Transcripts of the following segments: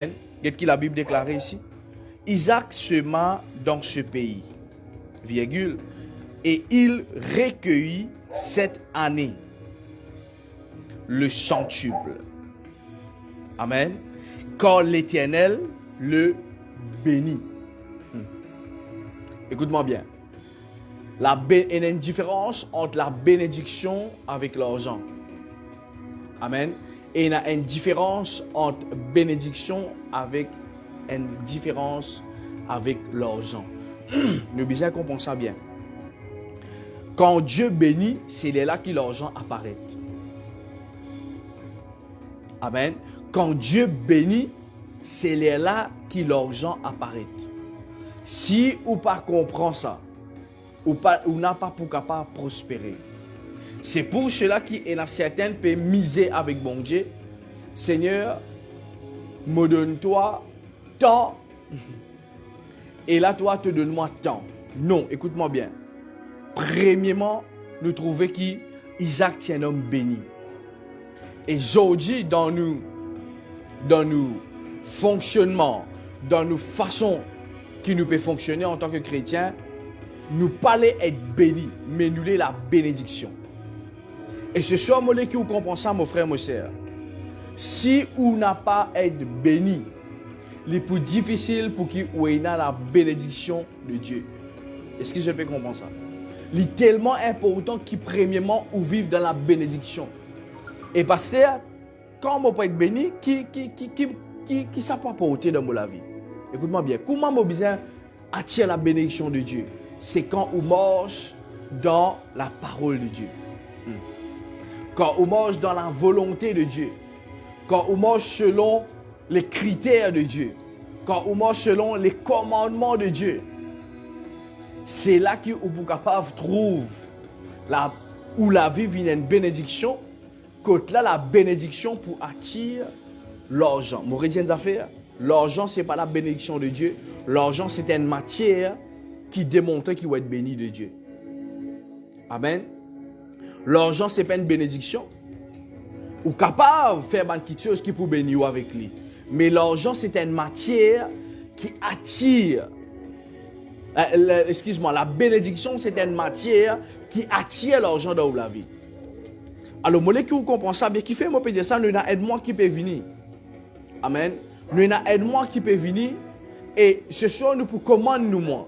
Qu'est-ce que la Bible déclare ici? Isaac sema dans ce pays, virgule, et il recueillit cette année le centuple. Amen. Quand l'Éternel le bénit. Écoute-moi bien. Il y a une différence entre la bénédiction avec l'argent. Amen. Et il y a une différence entre bénédiction avec une différence avec l'argent. Nous besoin comprendre ça bien. Quand Dieu bénit, c'est là que l'argent apparaît. Amen. Quand Dieu bénit, c'est là que l'argent apparaît. Si ou pas comprend ça, ou n'a pas pour capable prospérer. C'est pour cela qu'il y a certains qui peuvent miser avec bon Dieu. Seigneur, me donne-toi tant. Et là, toi, te donne-moi tant. Non, écoute-moi bien. Premièrement, nous trouvons qu'Isaac est un homme béni. Et aujourd'hui, dans nos fonctionnements, dans nos façons qui nous peut fonctionner en tant que chrétiens, nous parler être bénis, mais nous la bénédiction. Et ce soir, moi, qui vous comprend ça, mon frère, mon soeur. Si vous n'a pas être béni, le plus difficile pour qu'il ait la bénédiction de Dieu. Est-ce que je peux comprendre ça? Il est tellement important qu'il premièrement ou vive dans la bénédiction. Et parce que quand on peut être béni, qui ça peut apporter dans la vie? Écoute-moi bien. Comment on besoin attirer la bénédiction de Dieu? C'est quand on marche dans la parole de Dieu. Quand on marche dans la volonté de Dieu. Quand on marche selon les critères de Dieu. Quand on marche selon les commandements de Dieu. C'est là qu'on peut capable trouver où la vie vient une bénédiction. Quand là, la bénédiction pour attirer l'argent. Mon rédien d'affaires, l'argent, ce n'est pas la bénédiction de Dieu. L'argent, c'est une matière qui démontre qu'il va être béni de Dieu. Amen. L'argent, ce n'est pas une bénédiction. Ou capable de faire quelque chose qui peut bénir avec lui. Mais l'argent, c'est une matière qui attire. Excuse-moi, la bénédiction, c'est une matière qui attire l'argent dans la vie. Alors, moi, qui vous comprend ça, bien, qui fait, moi, peut dire ça, nous avons aide-moi qui peut venir. Amen. Nous avons aide-moi qui peut venir. Et ce soir, nous pouvons commander nous-moi.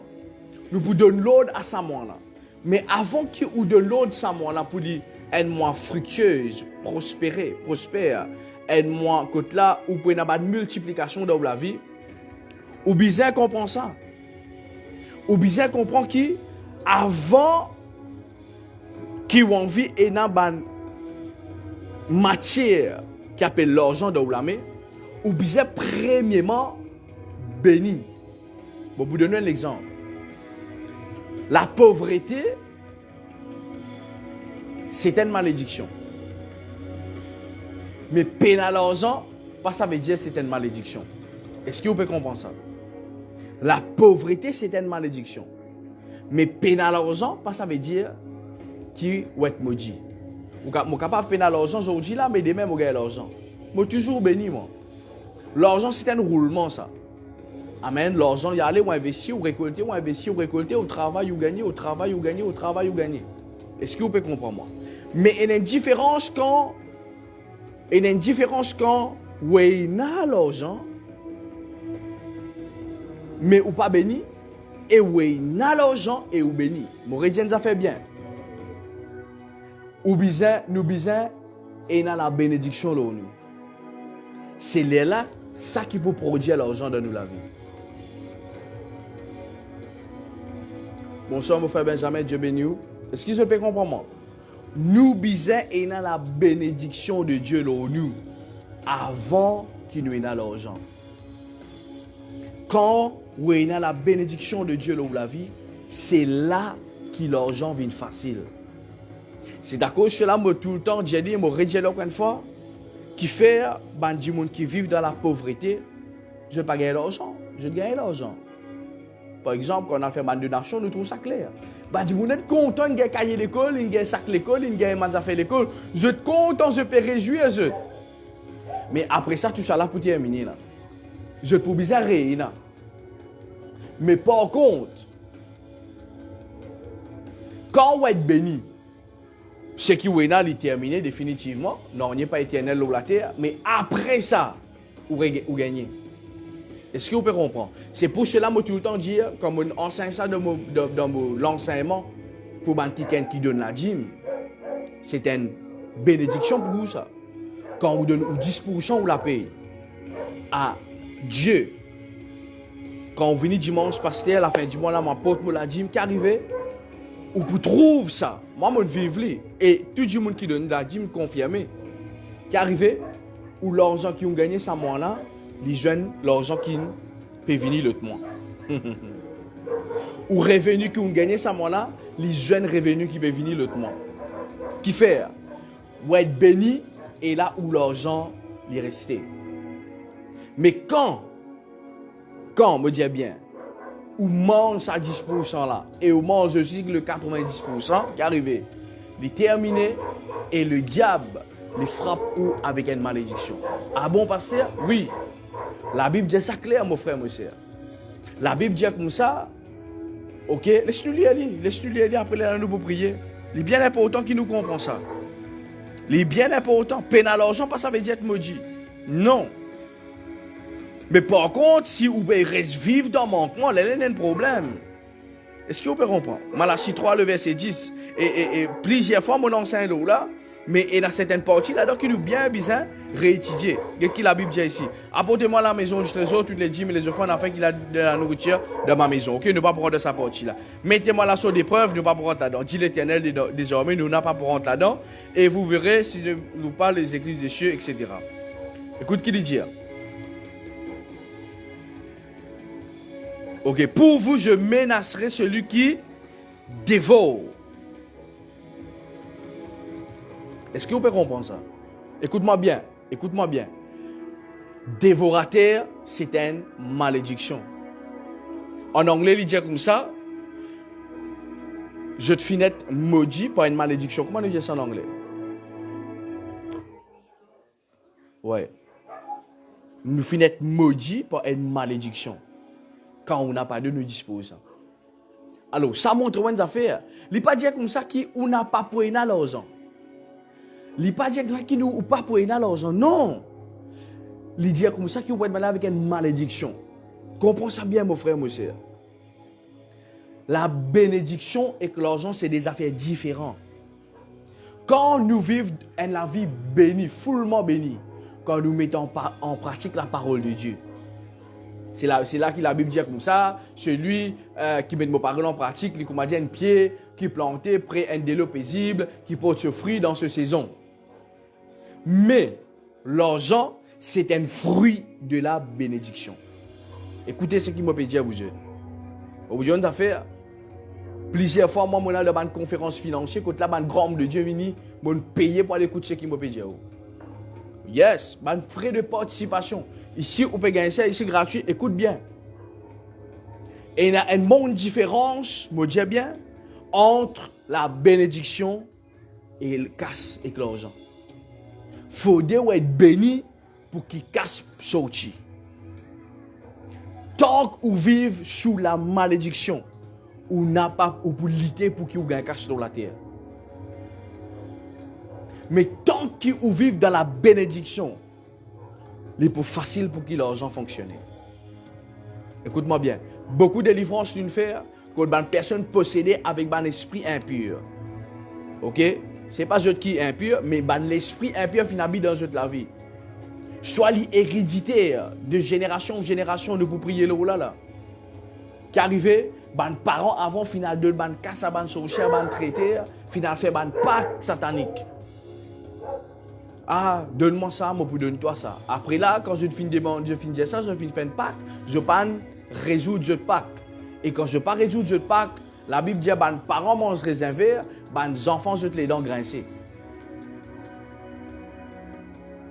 Nous pouvons donner l'ordre à ça, moi, là. Mais avant qu'il nous donne l'ordre à ça, moi, là, pour dire, aide-moi fructueuse, prospère, aide-moi, côté là, ou pour avoir une multiplication dans la vie, ou bien comprend ça. Ou bien comprend qui, avant qu'il ait envie et n'a pas matière qui appelle l'argent dans la main, ou bien premièrement béni. Bon, vous donner un exemple. La pauvreté, c'est une malédiction. Mais peine à l'argent, pas ça veut dire que c'est une malédiction. Est-ce que vous pouvez comprendre ça? La pauvreté, c'est une malédiction. Mais peine à l'argent, pas ça veut dire qu'il va être maudit. Je suis capable de peine à l'argent aujourd'hui, là, mais demain, je gagne l'argent. Je suis toujours béni, moi. L'argent, c'est un roulement, ça. Amen. L'argent, il y a aller, on investit, on récolter, on travaille, on gagne, on travaille, on gagne, on travaille, on gagne. Est-ce que vous pouvez comprendre, moi? Mais il y a une différence quand on a l'argent, mais ou pas béni, et on a l'argent et ou béni. Mon rédien, ça fait bien. Ou bien, nous besoin, et on a la bénédiction là. C'est là, ça qui peut produire l'argent dans nous la vie. Bonsoir, mon frère Benjamin, Dieu béni vous. Est-ce que vous pouvez comprendre moi? Nous besoin, et on a la bénédiction de Dieu là nous, avant qu'il nous ait l'argent. Quand on a la bénédiction de Dieu là où la vie, c'est là que l'argent vient facile. C'est d'accord, je suis là, moi, tout le temps, j'ai dit, moi, redis une fois, qui fait, des gens qui vivent dans la pauvreté, je ne vais pas gagner l'argent, je gagne l'argent. Par exemple, quand on a fait une donation, nous trouvons ça clair. Des gens sont contents, ils gagnent cahier l'école, ils gagnent sac l'école, ils gagnent des affaires l'école. Je suis content, je peux réjouir. Mais après ça, tout ça là pour terminer. Là. je peux bizarre rien. Mais par contre, quand on est béni, ce qui est terminé définitivement, non, on n'est pas éternel sur la terre, mais après ça, vous gagnez. Est-ce que vous pouvez comprendre? C'est pour cela que je tout le temps dire, comme on enseigne ça dans l'enseignement, pour quelqu'un qui donne la dîme, c'est une bénédiction pour vous ça. Quand vous donnez 10% vous la payez à Dieu. Quand vous venez dimanche, pasteur, à la fin du mois, là, ma porte, la dîme qui arrive, ou pour trouver ça, moi, je vive et tout le monde qui donne la dîme confirmé, qui arrive, ou l'argent qui ont gagné ce mois-là, les jeunes, l'argent qui peut venir l'autre mois. Ou revenus qui ont gagné ce mois-là, les jeunes revenus qui peuvent venir l'autre mois. Qui fait, ou être béni, et là où l'argent est resté. Mais quand, me dit bien, ou mange à 10% là, et ou mange aussi le 90% qui arrive, il est terminé, et le diable les frappe ou avec une malédiction. Ah bon, pasteur? Oui. La Bible dit ça clair, mon frère, mon soeur. La Bible dit comme ça, ok, laisse-nous lire, après nous pour prier. C'est bien important qu'il nous comprenne ça. C'est bien important. Peine à l'argent, pas ça veut dire être maudit. Non. Mais par contre, si vous restez vivre dans mon coin, il y a un problème. Est-ce que vous pouvez comprendre? Malachie 3, le verset 10. Et plusieurs fois, mon enseigne là, mais il y a certaines parties là-dedans qui nous bien besoin réétudier. Qu'est-ce que la Bible dit ici? Apportez-moi la maison du trésor, toutes les dîmes et les offrandes afin qu'il a de la nourriture dans ma maison. Ok, nous ne pas prendre sa partie là. Mettez-moi la sur d'épreuve, nous ne pas prendre là-dedans. Dit l'Éternel désormais, nous n'avons pas prendre là-dedans. Et vous verrez si nous parle des églises des cieux, etc. Écoute qui dit. Ok, pour vous, je menacerai celui qui dévore. Est-ce que vous pouvez comprendre ça? Écoute-moi bien. Dévorateur, c'est une malédiction. En anglais, il dit comme ça. Je te finis maudit par une malédiction. Comment on dit ça en anglais? Ouais. Nous finissons maudit par une malédiction. Quand on n'a pas de nous disposer. Alors, ça montre une affaire. Il n'est pas dit comme ça qu'on n'a pas pour l'argent. Il n'est pas dit qu'il n'a pas pour l'argent. Non. Il dit comme ça qu'il va être malade avec une malédiction. Comprends ça bien, mon frère, mon soeur. La bénédiction et que l'argent, c'est des affaires différentes. Quand nous vivons la vie bénie, fullement bénie, quand nous mettons en pratique la parole de Dieu, c'est là que la Bible dit comme ça, celui qui met nos paroles en pratique, il a dit un pied qui est planté près un délai paisible, qui porte ce fruit dans ce saison. Mais l'argent, c'est un fruit de la bénédiction. Écoutez ce qu'il m'a dit à vous. Vous avez affaire. Plusieurs fois, moi, je suis dans une conférence financière, quand là, un grand homme de Dieu venu, je paye pour aller écouter ce qu'il m'a dit. Yes, un frais de participation. Ici, vous pouvez gagner ça, ici, gratuit. Écoute bien. Et il y a une bonne différence, me dis bien, entre la bénédiction et le casse et l'argent. Il faut être béni pour qu'il casse sorti. Tant que vous vivez sous la malédiction, ou n'a pas ou pour lutter pour qu'il gagne cash sur la terre. Mais tant que vous vivez dans la bénédiction, il est plus facile pour que l'argent fonctionne. Écoute-moi bien. Beaucoup de délivrances d'une faire quand une personne possédée avec un esprit impur. Ok? Ce n'est pas eux qui est impur, mais l'esprit impur finit dans la vie. Soit l'héréditaire de génération en génération de pour prier le là. Qui arrivait, les parents avant final de ban casse à ban sorcière, ban traité, final fait ban pacte satanique. Ah, donne-moi ça, moi pour donner toi ça. Après là, quand je finis de dire ça, je finis de faire un pacte, je pas résoudre le pacte. Et quand je pas résoudre le pacte, la Bible dit que les parents mangent réservé, les enfants jettent les dents grincées.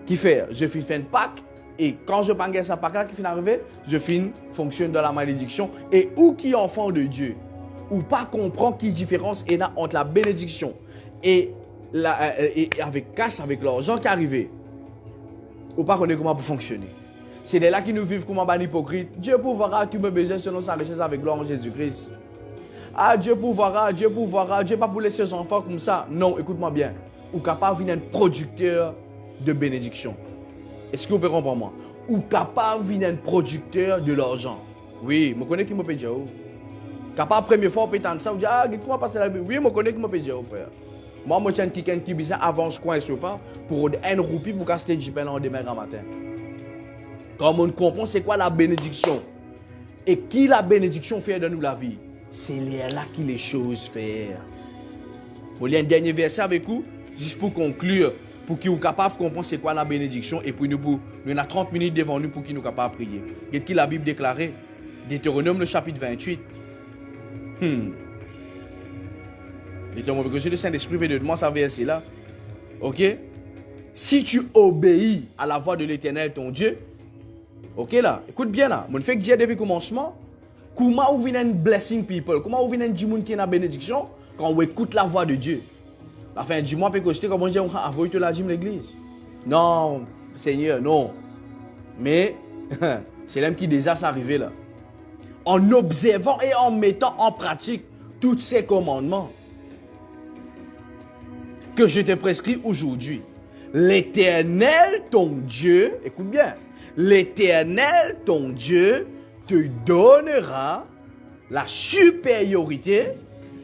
Qui fait? Je finis de faire un pacte. Et quand je ne ça pas qui finit arrivé, je finis fonctionne dans la malédiction. Et où qui est enfant de Dieu, ou pas comprend qui différence est là entre la bénédiction et avec casse, avec l'argent qui est arrivé, ou pas connaître comment pour fonctionner. C'est de là qui nous vivent comme un hypocrite. Dieu pourvoira tous mes besoins selon sa richesse avec gloire en Jésus-Christ. Ah, Dieu pourvoira, Dieu pourvoira, Dieu pas pour laisser ses enfants comme ça. Non, écoute-moi bien. Ou capable d'être un producteur de bénédiction. Est-ce que vous pouvez comprendre moi? Ou capable d'être un producteur de l'argent. Oui, je connais qui me paye déjà. Capable première fois, on peut entendre ça, on dit, ah, comment passer la Bible? Oui, je connais qui me paye déjà, frère. Moi, je tiens quelqu'un qui business avance coin et sofa pour 1 roupie pour casser du pain en demain matin. Quand on comprend c'est quoi la bénédiction et qui la bénédiction fait dans nous la vie, c'est là qui les choses faire. Je vais un dernier verset avec vous, juste pour conclure, pour qu'ils soient capables de comprendre c'est quoi la bénédiction et puis nous avons 30 minutes devant nous pour qu'ils nous capables de prier. Qu'est-ce que la Bible déclare? Deutéronome le chapitre 28. Deutéronome, que le Saint-Esprit veut de moi ça verset là. Ok? Si tu obéis à la voix de l'Éternel ton Dieu, ok là, écoute bien là, mon fait que Dieu depuis le commencement, comment vous venez blessing people, comment vous venez dire monde qui est dans la bénédiction quand on écoute la voix de Dieu. La fin du mois, peut que comment dire, avoue te la dîme l'église. Non, Seigneur, non. Mais c'est l'homme qui déjà s'arriver là. En observant et en mettant en pratique tous ces commandements que je te prescris aujourd'hui. L'Éternel, ton Dieu, écoute bien, l'Éternel, ton Dieu, te donnera la supériorité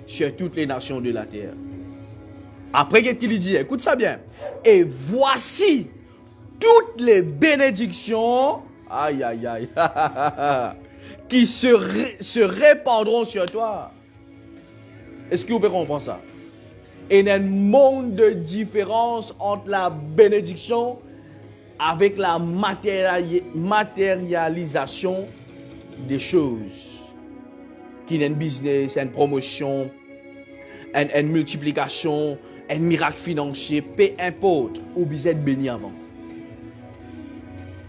sur toutes les nations de la terre. Après, qu'est-ce qu'il dit? Écoute ça bien. Et voici toutes les bénédictions, aïe, aïe, aïe, qui se répandront sur toi. Est-ce que vous pouvez comprendre ça? Il y a un monde de différence entre la bénédiction avec la matérialisation des choses. Qui est un business, une promotion, une multiplication, un miracle financier, peu importe, ou vous êtes béni avant.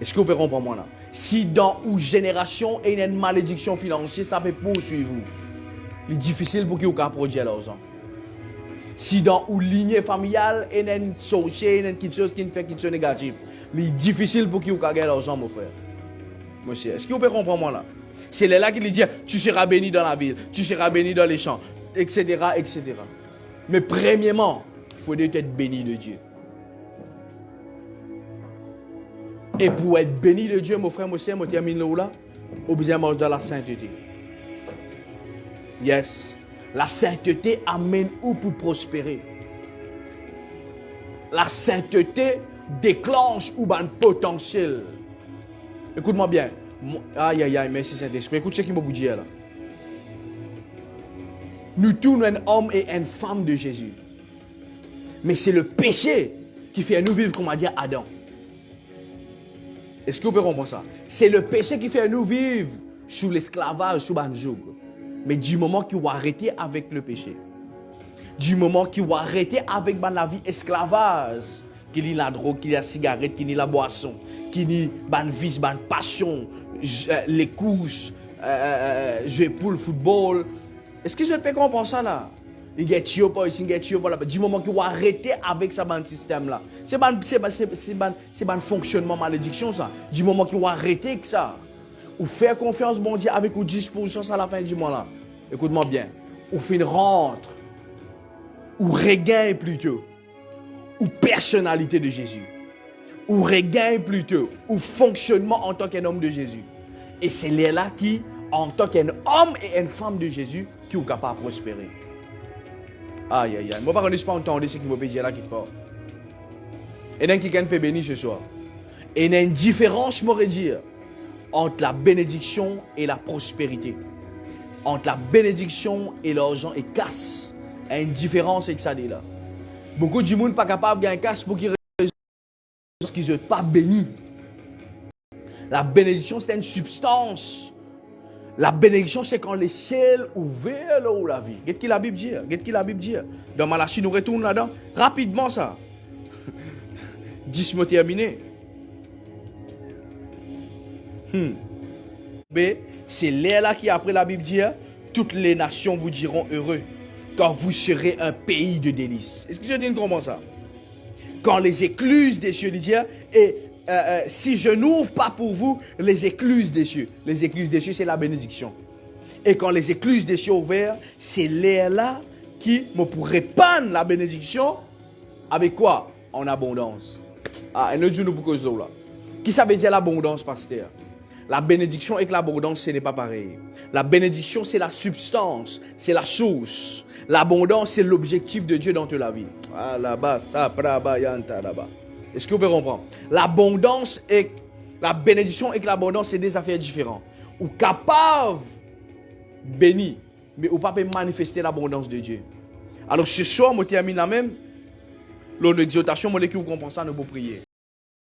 Est-ce que vous pouvez comprendre moi là? Si dans une génération il y a une malédiction financière, ça peut poursuivre vous. Il est difficile pour que vous puissiez produire l'argent. Si dans une lignée familiale, il y a une sorcière, il y a quelque chose qui fait quelque chose de négatif, il est difficile pour que vous puissiez gagner l'argent, mon frère. Monsieur, est-ce que vous pouvez comprendre moi là? C'est là qu'il dit, tu seras béni dans la ville, tu seras béni dans les champs, etc., etc. Mais premièrement, il faut être béni de Dieu. Et pour être béni de Dieu, mon frère, je termine là, au besoin marche dans la sainteté. Yes. La sainteté amène où pour prospérer. La sainteté déclenche où un potentiel. Écoute-moi bien. Aïe, aïe, aïe, merci Saint-Esprit. Écoute ce qu'il m'a dit là. Nous tous, un homme et une femme de Jésus. Mais c'est le péché qui fait nous vivre, comme a dit Adam. Est-ce que vous pouvez comprendre ça? C'est le péché qui fait nous vivre sous l'esclavage, sous le joug. Mais du moment qu'il va arrêter avec le péché, du moment qu'il va arrêter avec la vie esclavage, qu'il y a la drogue, qu'il y a la cigarette, qu'il y a la boisson, qu'il y a la vice, la passion, les couches, jouer pour le football. Est-ce que je peux comprendre ça là? Il y a Tio pas ici, il y a Tio pas là. Du moment qu'il va arrêter avec ce système là, c'est un fonctionnement malédiction ça. Du moment qu'il va arrêter avec ça, ou faire confiance bon Dieu avec 10% à la fin du mois là. Écoute-moi bien. Ou fait une rentre, ou regain plutôt, ou personnalité de Jésus, ou regain plutôt, ou fonctionnement en tant qu'un homme de Jésus. Et c'est là qui, en tant qu'un homme et une femme de Jésus, qui sont capables de prospérer. Aïe, aïe, aïe. Moi, par contre, je ne sais pas entendre ce qui me peut dire là quelque part. Et donc, quelqu'un peut bénir ce soir. Et il y a une différence, je pourrais dire, entre la bénédiction et la prospérité. Entre la bénédiction et l'argent et casse. Il y a une différence avec ça là. Beaucoup de monde ne sont pas capables de gagner casse pour qu'ils parce qu'ils ne sont pas bénis. La bénédiction, c'est une substance. La bénédiction, c'est quand les ciels ouverts là où la vie. Qu'est-ce que la Bible dit? Qu'est-ce que la Bible dit? Dans Malachie, nous retournons là-dedans. Rapidement ça. 10 mots terminés. Mais c'est là qui, après la Bible dit, toutes les nations vous diront heureux, quand vous serez un pays de délices. Est-ce que je dis comment ça? Quand les écluses des cieux disent, et si je n'ouvre pas pour vous les écluses des cieux. Les écluses des cieux, c'est la bénédiction. Et quand les écluses des cieux ouvertes, c'est l'air là qui me pour répandre la bénédiction avec quoi? En abondance. Ah, et nous disons pour cause là. Qui ça veut dire l'abondance, pasteur? La bénédiction et l'abondance, ce n'est pas pareil. La bénédiction, c'est la substance, c'est la source. L'abondance, c'est l'objectif de Dieu dans toute la vie. Ah, là-bas, ça, là-bas. Est-ce que vous pouvez comprendre? L'abondance et la bénédiction et l'abondance, c'est des affaires différentes. Ou capable béni, mais ou pas peut manifester l'abondance de Dieu. Alors ce soir, je termine la même. L'exhortation, moi, qui vous comprend ça, nous pouvons prier.